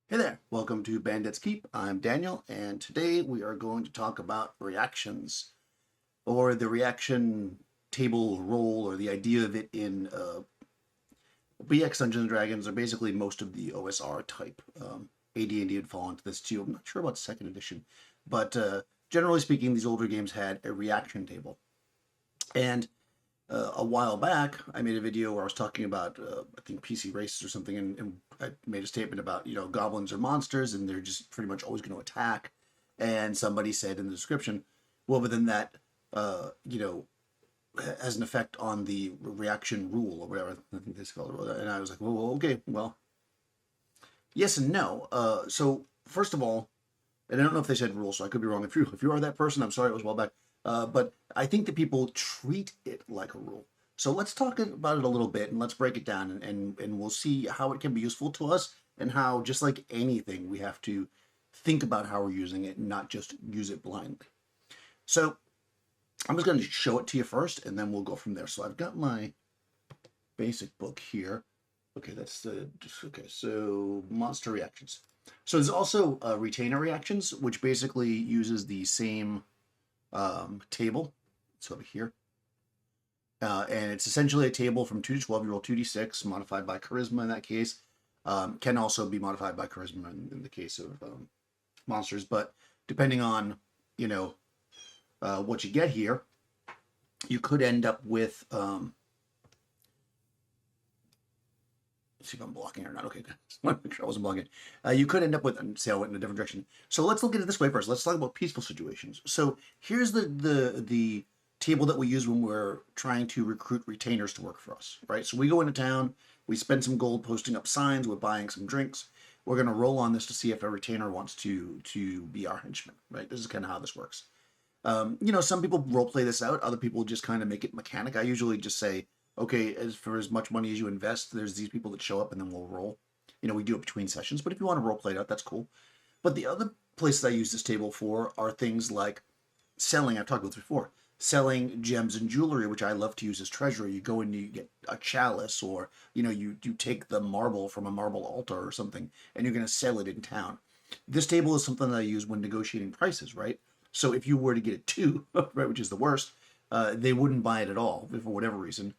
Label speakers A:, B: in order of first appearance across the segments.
A: Hey there, welcome to Bandit's Keep. I'm Daniel, and today we are going to talk about reactions, or the reaction table role, or the idea of it in BX Dungeons and Dragons, or basically most of the OSR type. AD&D would fall into this too. I'm not sure about second edition, but generally speaking, these older games had a reaction table. And a while back, I made a video where I was talking about, I think, PC races or something, and I made a statement about, goblins are monsters and they're just pretty much always going to attack. And somebody said in the description, well, but then that, has an effect on the reaction rule or whatever. I think this called it. And I was like, well, okay, well, yes and no. So first of all, and I don't know if they said rule, so I could be wrong. If you are that person, I'm sorry, it was a while back. But I think that people treat it like a rule. So let's talk about it a little bit and let's break it down and we'll see how it can be useful to us and how, just like anything, we have to think about how we're using it and not just use it blindly. So I'm just going to show it to you first and then we'll go from there. So I've got my basic book here. Okay, so monster reactions. So there's also retainer reactions, which basically uses the same table. It's over here. And it's essentially a table from 2 to 12. You roll 2d6, modified by charisma in that case. Can also be modified by charisma in the case of monsters. But depending on, what you get here, you could end up with... let's see if I'm blocking or not. Okay, good. I want to make sure I wasn't blocking. You could end up with, say I went in a different direction. So let's look at it this way first. Let's talk about peaceful situations. So here's the table that we use when we're trying to recruit retainers to work for us, right? So we go into town, we spend some gold posting up signs, we're buying some drinks. We're going to roll on this to see if a retainer wants to be our henchman, right? This is kind of how this works. Some people role play this out. Other people just kind of make it mechanic. I usually just say, okay, for as much money as you invest, there's these people that show up and then we'll roll. We do it between sessions, but if you want to role play it out, that's cool. But the other places I use this table for are things like selling. I've talked about this before. Selling gems and jewelry, which I love to use as treasury. You go and you get a chalice, or you take the marble from a marble altar or something, and you're going to sell it in town. This table is something that I use when negotiating prices, right? So if you were to get a 2, right, which is the worst, they wouldn't buy it at all for whatever reason.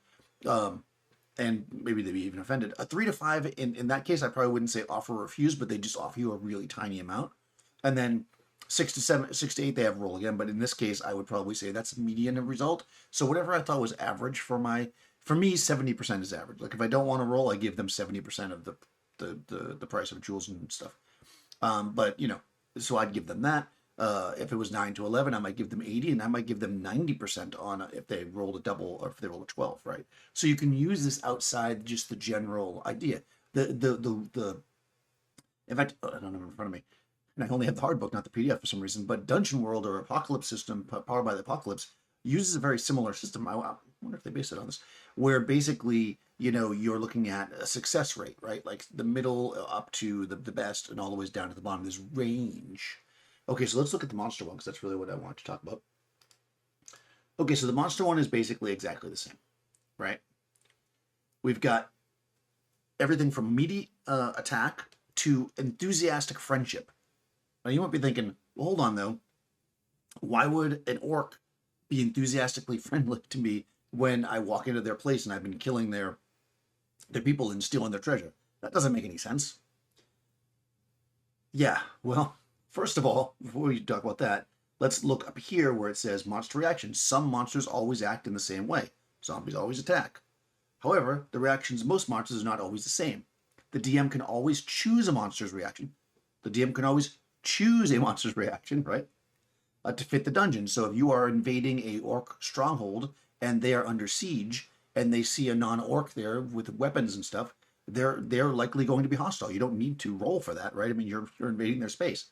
A: And maybe they'd be even offended. A 3 to 5, in that case, I probably wouldn't say offer or refuse, but they just offer you a really tiny amount. And then 6 to 8, they have roll again. But in this case, I would probably say that's median of result. So whatever I thought was average for me, 70% is average. Like if I don't want to roll, I give them 70% of the price of jewels and stuff. So I'd give them that. If it was 9 to 11, I might give them 80, and I might give them 90% on if they rolled a double or if they rolled a 12, right? So you can use this outside just the general idea. In fact, I don't have it in front of me, and I only have the hard book, not the PDF for some reason, but Dungeon World or Apocalypse system, Powered by the Apocalypse, uses a very similar system. I wonder if they base it on this, where basically, you're looking at a success rate, right? Like the middle up to the best and all the way down to the bottom. There's range. Okay, so let's look at the monster one, because that's really what I want to talk about. Okay, so the monster one is basically exactly the same, right? We've got everything from immediate attack to enthusiastic friendship. Now, you might be thinking, well, hold on, though. Why would an orc be enthusiastically friendly to me when I walk into their place and I've been killing their people and stealing their treasure? That doesn't make any sense. Yeah, well... First of all, before we talk about that, let's look up here where it says monster reactions. Some monsters always act in the same way. Zombies always attack. However, the reactions of most monsters are not always the same. The DM can always choose a monster's reaction. The DM can always choose a monster's reaction, right? To fit the dungeon. So if you are invading a orc stronghold and they are under siege and they see a non-orc there with weapons and stuff, they're likely going to be hostile. You don't need to roll for that, right? I mean, you're invading their space.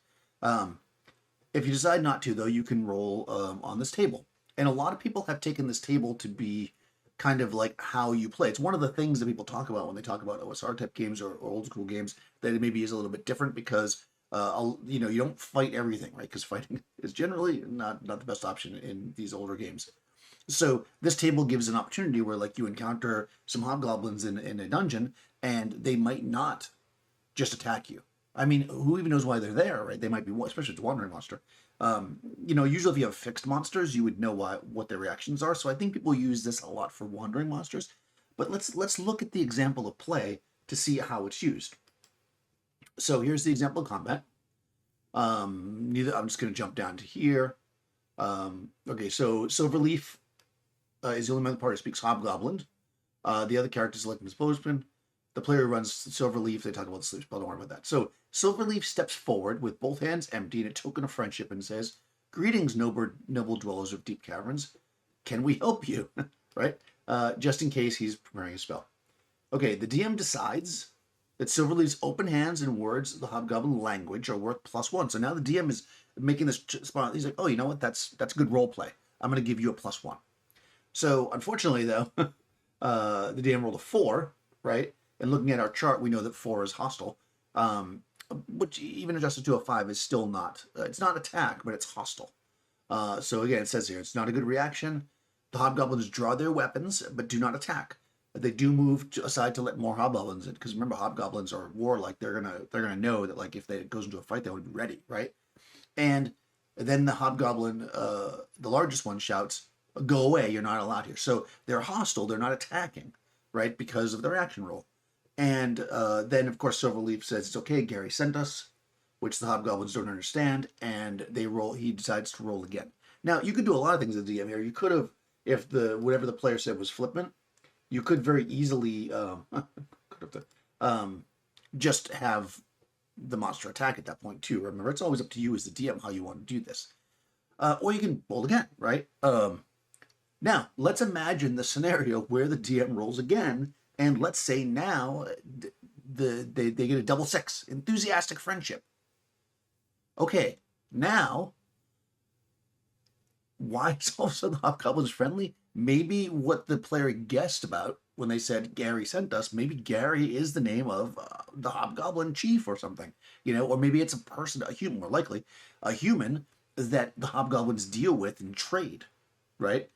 A: If you decide not to, though, you can roll on this table. And a lot of people have taken this table to be kind of like how you play. It's one of the things that people talk about when they talk about OSR type games or old school games, that it maybe is a little bit different because, you don't fight everything, right? Because fighting is generally not the best option in these older games. So this table gives an opportunity where, like, you encounter some hobgoblins in a dungeon and they might not just attack you. I mean, who even knows why they're there, right? They might be, especially if it's a wandering monster. Usually if you have fixed monsters, you would know what their reactions are. So I think people use this a lot for wandering monsters. But let's look at the example of play to see how it's used. So here's the example of combat. I'm just going to jump down to here. Okay, so Silverleaf is the only member of the party who speaks Hobgoblin. The other characters selected as postman. The player who runs Silverleaf, they talk about the sleep spell, don't worry about that. So Silverleaf steps forward with both hands empty and a token of friendship and says, "Greetings, noble dwellers of deep caverns. Can we help you?" Right? Just in case he's preparing a spell. Okay, the DM decides that Silverleaf's open hands and words of the Hobgoblin language are worth +1. So now the DM is making this spot. He's like, oh, you know what? That's good role play. I'm going to give you a +1. So unfortunately, though, the DM rolled a 4, right? And looking at our chart, we know that 4 is hostile, which even adjusted to a 5 is still not. It's not attack, but it's hostile. So again, it says here, it's not a good reaction. The Hobgoblins draw their weapons, but do not attack. They do move aside to let more Hobgoblins in, because remember, Hobgoblins are warlike. They're gonna know that, like, if they goes into a fight, they would be ready, right? And then the Hobgoblin, the largest one, shouts, "Go away! You're not allowed here." So they're hostile. They're not attacking, right? Because of their action roll. And then, of course, Silverleaf says, "It's okay. Gary sent us," which the Hobgoblins don't understand, and they roll. He decides to roll again. Now, you could do a lot of things at the DM here. You could have, if whatever the player said was flippant, you could very easily just have the monster attack at that point too. Remember, it's always up to you as the DM how you want to do this. Or you can roll again, right? Now, let's imagine the scenario where the DM rolls again, and let's say now they get a double 6, enthusiastic friendship. Okay, now, why is all of a sudden the Hobgoblins friendly? Maybe what the player guessed about when they said Gary sent us, maybe Gary is the name of the Hobgoblin chief or something, or maybe it's a person, a human, more likely, a human that the Hobgoblins deal with and trade, right?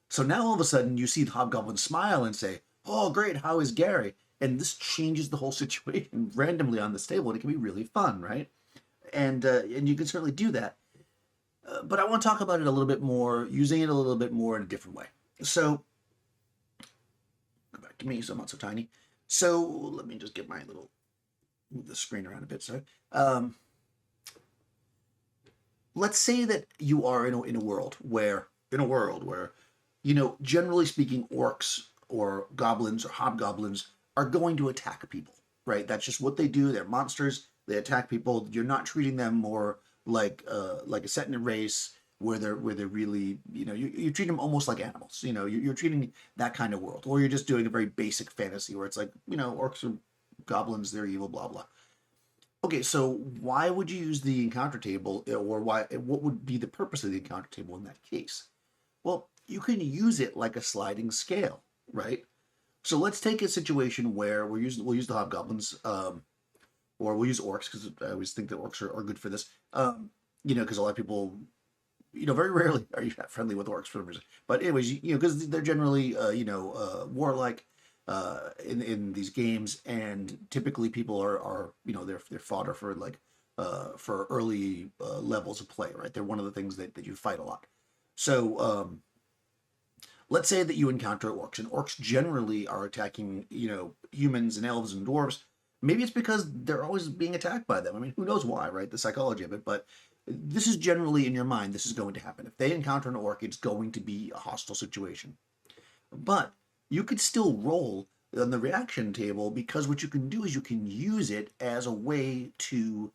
A: So now all of a sudden you see the Hobgoblin smile and say, "Oh, great, how is Gary?" And this changes the whole situation randomly on this table, and it can be really fun, right? And you can certainly do that. But I want to talk about it a little bit more, using it a little bit more in a different way. So, go back to me, so I'm not so tiny. So, let me just get move the screen around a bit, sorry. Let's say that you are in a world where, generally speaking, orcs or goblins or hobgoblins are going to attack people, right? That's just what they do. They're monsters. They attack people. You're not treating them more like a set in a race where they're really, you treat them almost like animals. You're treating that kind of world, or you're just doing a very basic fantasy where it's like, orcs are goblins, they're evil, blah blah. Okay, so why would you use the encounter table, or what would be the purpose of the encounter table in that case? Well, you can use it like a sliding scale, right? So let's take a situation where we'll use the hobgoblins, or we'll use orcs, because I always think that orcs are good for this. Because a lot of people, very rarely are you friendly with orcs for some reason. But anyways, because they're generally, warlike in these games, and typically people are they're fodder for for early levels of play, right? They're one of the things that you fight a lot. So let's say that you encounter orcs, and orcs generally are attacking, humans and elves and dwarves. Maybe it's because they're always being attacked by them. I mean, who knows why, right? The psychology of it. But this is generally in your mind, this is going to happen. If they encounter an orc, it's going to be a hostile situation. But you could still roll on the reaction table, because what you can do is you can use it as a way to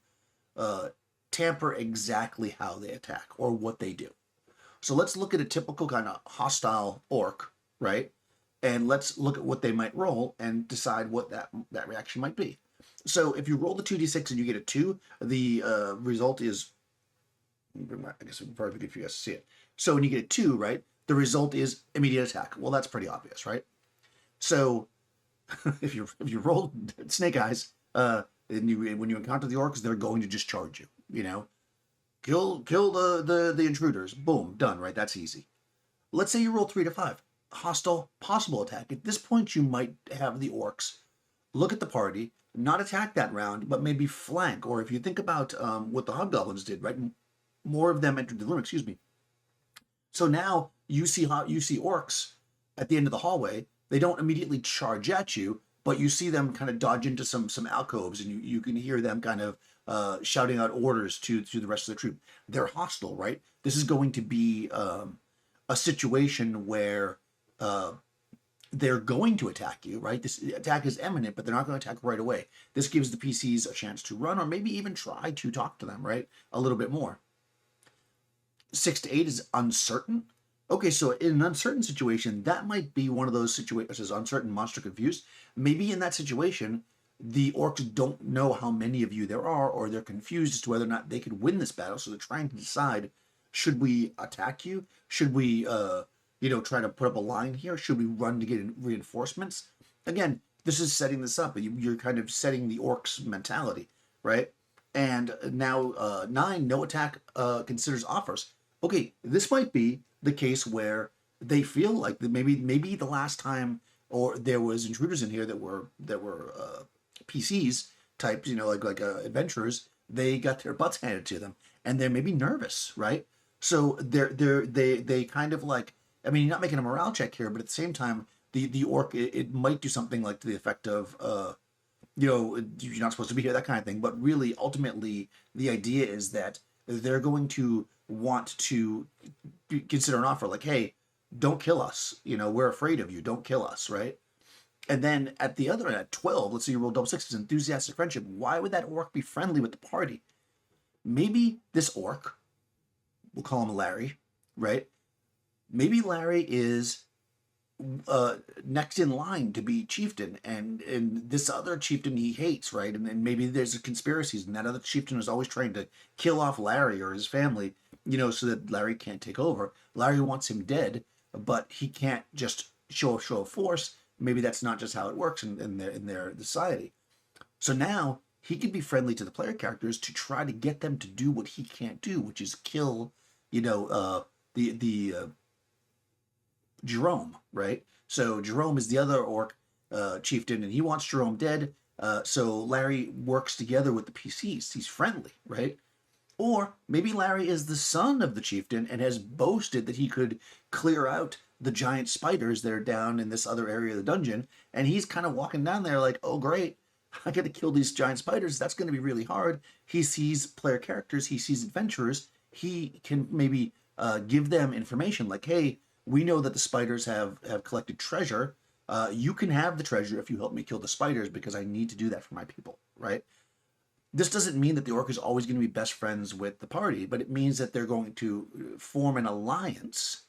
A: tamper exactly how they attack or what they do. So let's look at a typical kind of hostile orc, right? And let's look at what they might roll and decide what that reaction might be. So if you roll the 2d6 and you get a 2, the result is, I guess it would probably be good for you guys to see it. So when you get a 2, right, the result is immediate attack. Well, that's pretty obvious, right? So if you roll snake eyes, and when you encounter the orcs, they're going to just charge you. Kill the intruders. Boom, done. Right, that's easy. Let's say you roll 3 to 5. Hostile possible attack. At this point, you might have the orcs look at the party, not attack that round, but maybe flank. Or if you think about what the hobgoblins did, right? More of them entered the room. Excuse me. So now you see orcs at the end of the hallway. They don't immediately charge at you, but you see them kind of dodge into some alcoves, and you can hear them kind of shouting out orders to the rest of the troop. They're hostile, right? This is going to be a situation where they're going to attack you, right? This attack is imminent, but they're not going to attack right away. This gives the PCs a chance to run, or maybe even try to talk to them, right? A little bit more. 6 to 8 is uncertain. Okay, so in an uncertain situation, that might be one of those situations, uncertain, monster, confused. Maybe in that situation, the orcs don't know how many of you there are, or they're confused as to whether or not they could win this battle. So they're trying to decide, should we attack you? Should we, try to put up a line here? Should we run to get reinforcements? Again, this is setting this up. You're kind of setting the orcs' mentality, right? And now 9, no attack considers offers. Okay, this might be the case where they feel like maybe the last time or there was intruders in here that were PCs types, like adventurers, they got their butts handed to them, and they're maybe nervous, right? So they kind of like, I mean, you're not making a morale check here, but at the same time, the orc it might do something like to the effect of you're not supposed to be here, that kind of thing. But really, ultimately, the idea is that they're going to want to consider an offer like, hey, don't kill us. We're afraid of you. Don't kill us, right? And then at the other end, at 12, let's say you roll double sixes, enthusiastic friendship. Why would that orc be friendly with the party? Maybe this orc, we'll call him Larry, right? Maybe Larry is next in line to be chieftain, and this other chieftain he hates, right? And maybe there's conspiracies, and that other chieftain is always trying to kill off Larry or his family, so that Larry can't take over. Larry wants him dead, but he can't just show of force. Maybe that's not just how it works in their society. So now he can be friendly to the player characters to try to get them to do what he can't do, which is kill, the Jerome, right? So Jerome is the other orc chieftain, and he wants Jerome dead. So Larry works together with the PCs. He's friendly, right? Or maybe Larry is the son of the chieftain and has boasted that he could clear out the giant spiders that are down in this other area of the dungeon, and he's kind of walking down there like, oh great, I got to kill these giant spiders. That's going to be really hard. He sees player characters. He sees adventurers. He can maybe give them information like, hey, we know that the spiders have collected treasure. You can have the treasure if you help me kill the spiders, because I need to do that for my people, right? This doesn't mean that the orc is always going to be best friends with the party, but it means that they're going to form an alliance,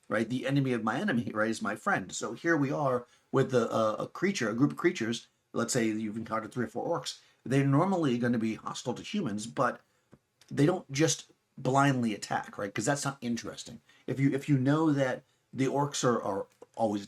A: right? The enemy of my enemy, right, is my friend. So here we are with a group of creatures. Let's say you've encountered 3 or 4 orcs. They're normally going to be hostile to humans, but they don't just blindly attack, right? Because that's not interesting. If you know that the orcs are always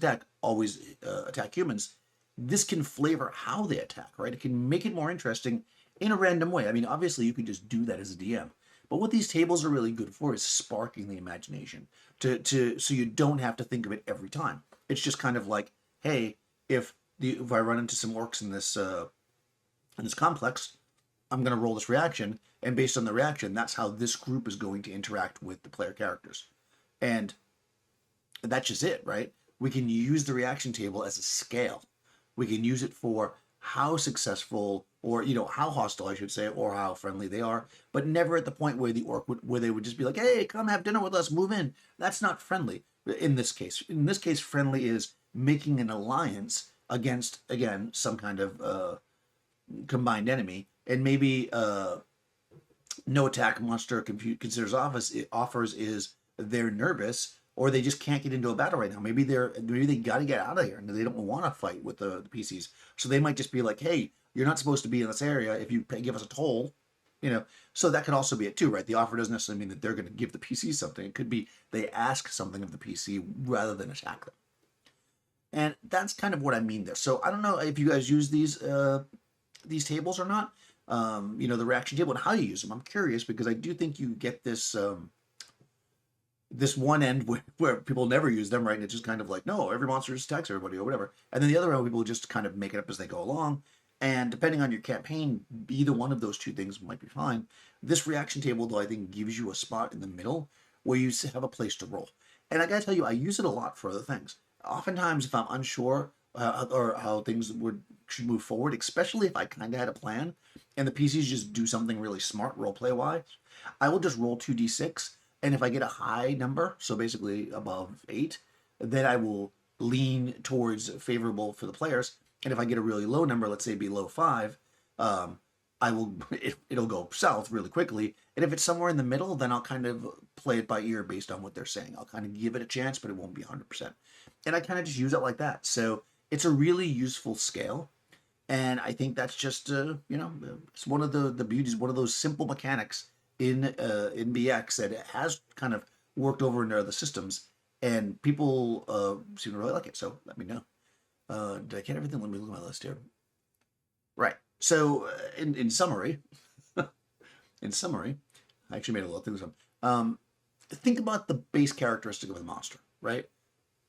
A: attack humans, this can flavor how they attack, right? It can make it more interesting in a random way. I mean, obviously you could just do that as a DM, but what these tables are really good for is sparking the imagination so you don't have to think of it every time. It's just kind of like, hey, if I run into some orcs in this complex, I'm going to roll this reaction, and based on the reaction, that's how this group is going to interact with the player characters. And that's just it, right? We can use the reaction table as a scale. We can use it for how successful, or how hostile, I should say, or how friendly they are, but never at the point where where they would just be like, hey, come have dinner with us, move in. That's not friendly in this case. In this case, friendly is making an alliance against, again, some kind of combined enemy, and maybe no attack monster considers offers is they're nervous, or they just can't get into a battle right now. Maybe they got to get out of here and they don't want to fight with the PCs. So they might just be like, hey, you're not supposed to be in this area if you give us a toll, So that could also be it too, right? The offer doesn't necessarily mean that they're going to give the PC something. It could be they ask something of the PC rather than attack them. And that's kind of what I mean there. So I don't know if you guys use these tables or not. The reaction table and how you use them. I'm curious because I do think you get this this one end where people never use them, right? And it's just kind of like, no, every monster just attacks everybody or whatever. And then the other end, people just kind of make it up as they go along. And depending on your campaign, either one of those two things might be fine. This reaction table, though, I think gives you a spot in the middle where you have a place to roll. And I gotta tell you, I use it a lot for other things. Oftentimes, if I'm unsure or how things should move forward, especially if I kind of had a plan and the PCs just do something really smart roleplay wise, I will just roll 2d6. And if I get a high number, so basically above 8, then I will lean towards favorable for the players. And if I get a really low number, let's say below 5, I will it'll go south really quickly. And if it's somewhere in the middle, then I'll kind of play it by ear based on what they're saying. I'll kind of give it a chance, but it won't be 100%. And I kind of just use it like that. So it's a really useful scale. And I think that's just it's one of the beauties, one of those simple mechanics in BX that has kind of worked over into other systems, and people seem to really like it. So let me know. Did I get everything? Let me look at my list here. Right. So in summary, in summary, I actually made a lot of things up. Think about the base characteristic of the monster, right?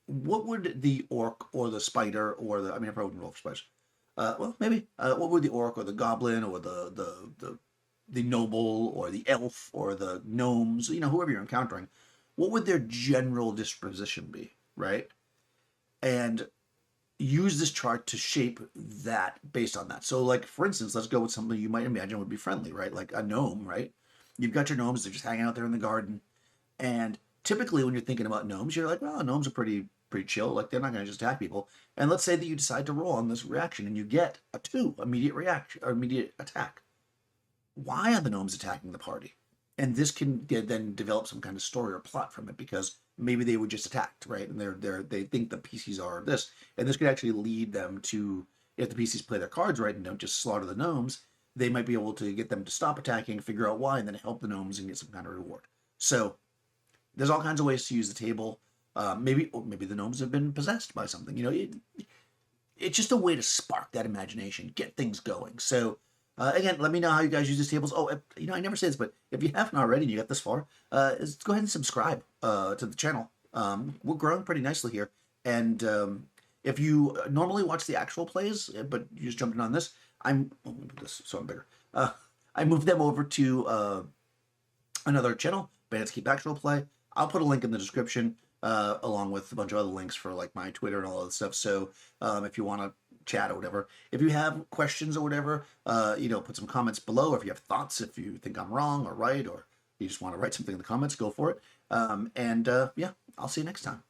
A: What would the orc or the spider or I probably wouldn't roll for spiders. Well, maybe. What would the orc or the goblin or the noble or the elf or the gnomes, whoever you're encountering, what would their general disposition be, right? And use this chart to shape that based on that. So, like, for instance, let's go with something you might imagine would be friendly, right? Like a gnome, right? You've got your gnomes, they're just hanging out there in the garden. And typically when you're thinking about gnomes, you're like, well, gnomes are pretty chill. Like, they're not going to just attack people. And let's say that you decide to roll on this reaction and you get a 2 immediate reaction or immediate attack. Why are the gnomes attacking the party? And this can then develop some kind of story or plot from it, because maybe they were just attacked, right? And they think the PCs are this, and this could actually lead them to, if the PCs play their cards right and don't just slaughter the gnomes, they might be able to get them to stop attacking, figure out why, and then help the gnomes and get some kind of reward. So there's all kinds of ways to use the table. Maybe the gnomes have been possessed by something. It's just a way to spark that imagination, get things going. So again, let me know how you guys use these tables. Oh, I never say this, but if you haven't already and you got this far, go ahead and subscribe to the channel. We're growing pretty nicely here. And if you normally watch the actual plays, but you just jumped in on this, I'm this so I'm bigger. I moved them over to another channel, Bandit's Keep Actual Play. I'll put a link in the description, along with a bunch of other links for like my Twitter and all that stuff. So if you want to chat or whatever, if you have questions or whatever, put some comments below. If you have thoughts, if you think I'm wrong or right, or you just want to write something in the comments, go for it. Yeah, I'll see you next time.